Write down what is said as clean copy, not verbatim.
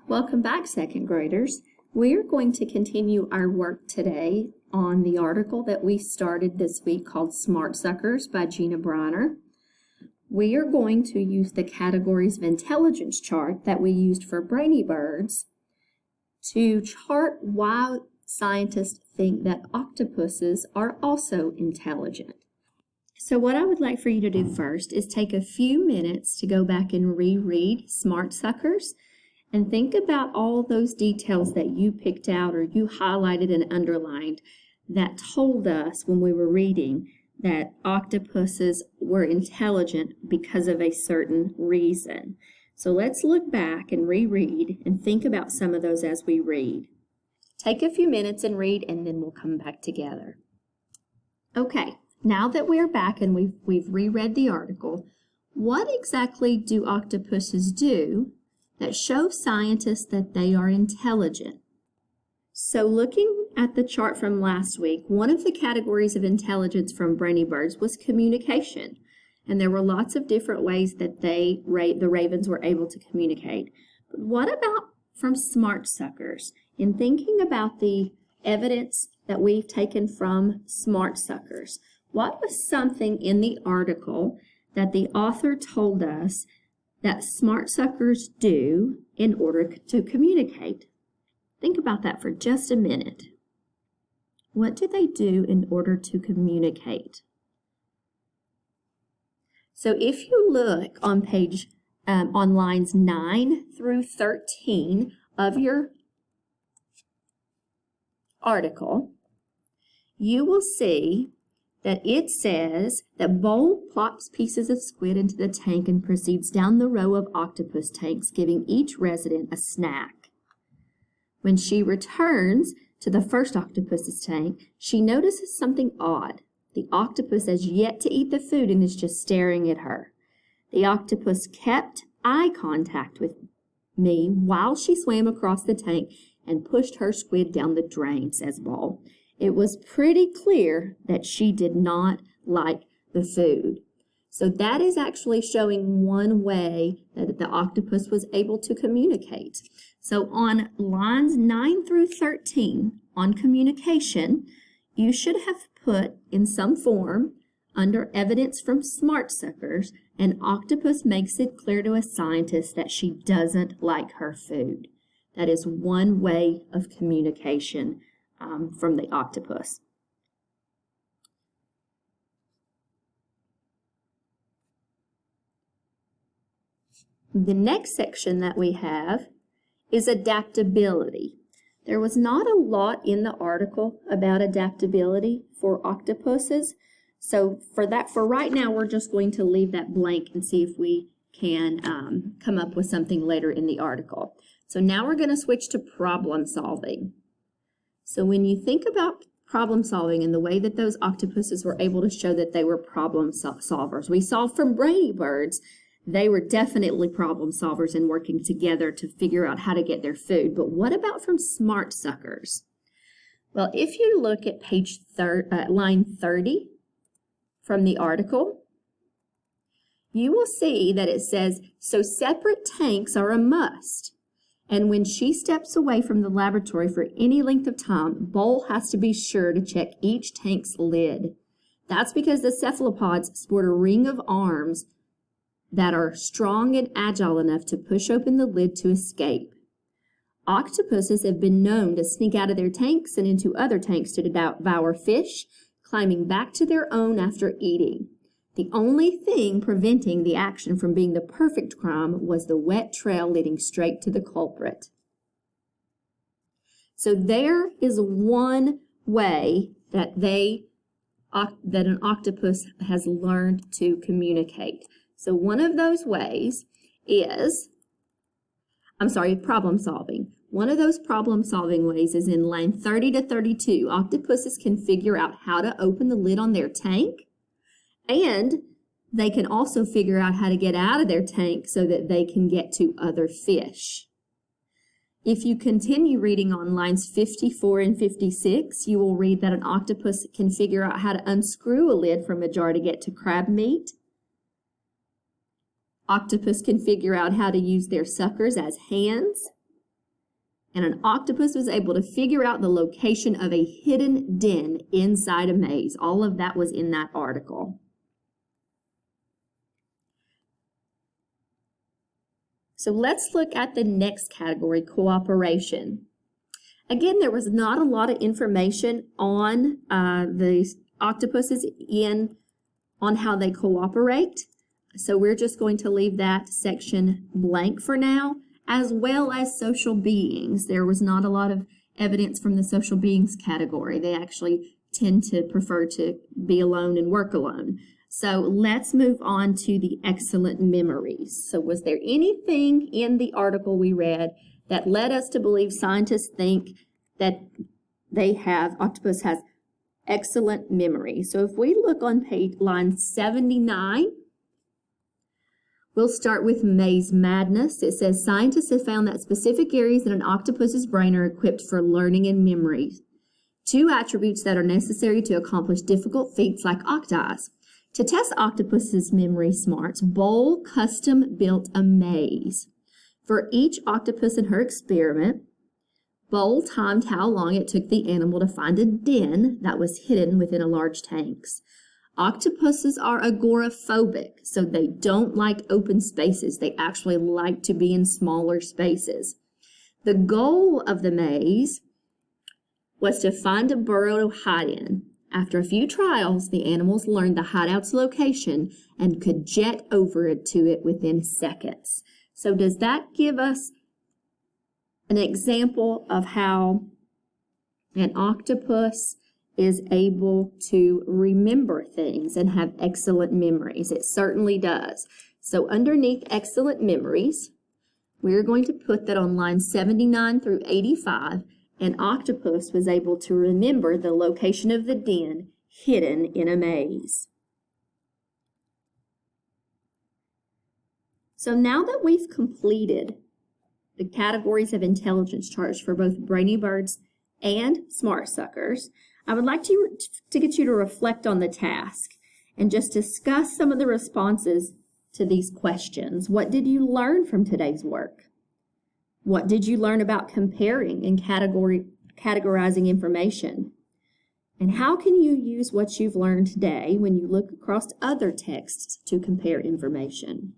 Welcome back, second graders. We're going to continue our work today on the article that we started this week called Smart Suckers by Gina Briner. We are going to use the categories of intelligence chart that we used for brainy birds to chart why scientists think that octopuses are also intelligent. So what I would like for you to do first is take a few minutes to go back and reread Smart Suckers and think about all those details that you picked out or you highlighted and underlined that told us when we were reading that octopuses were intelligent because of a certain reason. So let's look back and reread and think about some of those as we read. Take a few minutes and read, and then we'll come back together. Okay, now that we're back and we've reread the article, what exactly do octopuses do that show scientists that they are intelligent? So looking at the chart from last week, one of the categories of intelligence from brainy birds was communication. And there were lots of different ways that the ravens were able to communicate. But what about from smart suckers? In thinking about the evidence that we've taken from smart suckers, what was something in the article that the author told us that smart suckers do in order to communicate? Think about that for just a minute. What do they do in order to communicate? So if you look on on lines 9 through 13 of your article, you will see that it says that Bowl plops pieces of squid into the tank and proceeds down the row of octopus tanks, giving each resident a snack. When she returns to the first octopus's tank, she notices something odd. The octopus has yet to eat the food and is just staring at her. The octopus kept eye contact with me while she swam across the tank and pushed her squid down the drain, says Bowl. It was pretty clear that she did not like the food. So that is actually showing one way that the octopus was able to communicate. So on lines 9 through 13 on communication, you should have put in some form under evidence from smart suckers, an octopus makes it clear to a scientist that she doesn't like her food. That is one way of communication from the octopus. The next section that we have is adaptability. There was not a lot in the article about adaptability for octopuses. So for right now, we're just going to leave that blank and see if we can come up with something later in the article. So now we're going to switch to problem solving. So when you think about problem solving and the way that those octopuses were able to show that they were problem solvers, we saw from brainy birds they were definitely problem solvers and working together to figure out how to get their food. But what about from smart suckers? Well, if you look at line 30 from the article, you will see that it says, so separate tanks are a must. And when she steps away from the laboratory for any length of time, Bowl has to be sure to check each tank's lid. That's because the cephalopods sport a ring of arms that are strong and agile enough to push open the lid to escape. Octopuses have been known to sneak out of their tanks and into other tanks to devour fish, climbing back to their own after eating. The only thing preventing the action from being the perfect crime was the wet trail leading straight to the culprit. So there is one way that an octopus has learned to communicate. So one of those ways is, problem solving. One of those problem solving ways is in line 30 to 32. Octopuses can figure out how to open the lid on their tank, and they can also figure out how to get out of their tank so that they can get to other fish. If you continue reading on lines 54 and 56, you will read that an octopus can figure out how to unscrew a lid from a jar to get to crab meat. Octopus can figure out how to use their suckers as hands. and an octopus was able to figure out the location of a hidden den inside a maze. All of that was in that article. So let's look at the next category, cooperation. Again, there was not a lot of information on the octopuses on how they cooperate. So we're just going to leave that section blank for now, as well as social beings. There was not a lot of evidence from the social beings category. They actually tend to prefer to be alone and work alone. So let's move on to the excellent memories. So was there anything in the article we read that led us to believe scientists think that octopus has excellent memory? So if we look on line 79, we'll start with maze madness. It says scientists have found that specific areas in an octopus's brain are equipped for learning and memory, two attributes that are necessary to accomplish difficult feats like octi. To test octopus's memory smarts, Bowl custom built a maze. For each octopus in her experiment, Bowl timed how long it took the animal to find a den that was hidden within a large tank. Octopuses are agoraphobic, so they don't like open spaces. They actually like to be in smaller spaces. The goal of the maze was to find a burrow to hide in. After a few trials, the animals learned the hideout's location and could jet over to it within seconds. So does that give us an example of how an octopus is able to remember things and have excellent memories? It certainly does. So underneath excellent memories, we're going to put that on line 79 through 85. An octopus was able to remember the location of the den hidden in a maze. So now that we've completed the categories of intelligence charts for both brainy birds and smart suckers, I would like to get you to reflect on the task and just discuss some of the responses to these questions. What did you learn from today's work? What did you learn about comparing and categorizing information? And how can you use what you've learned today when you look across other texts to compare information?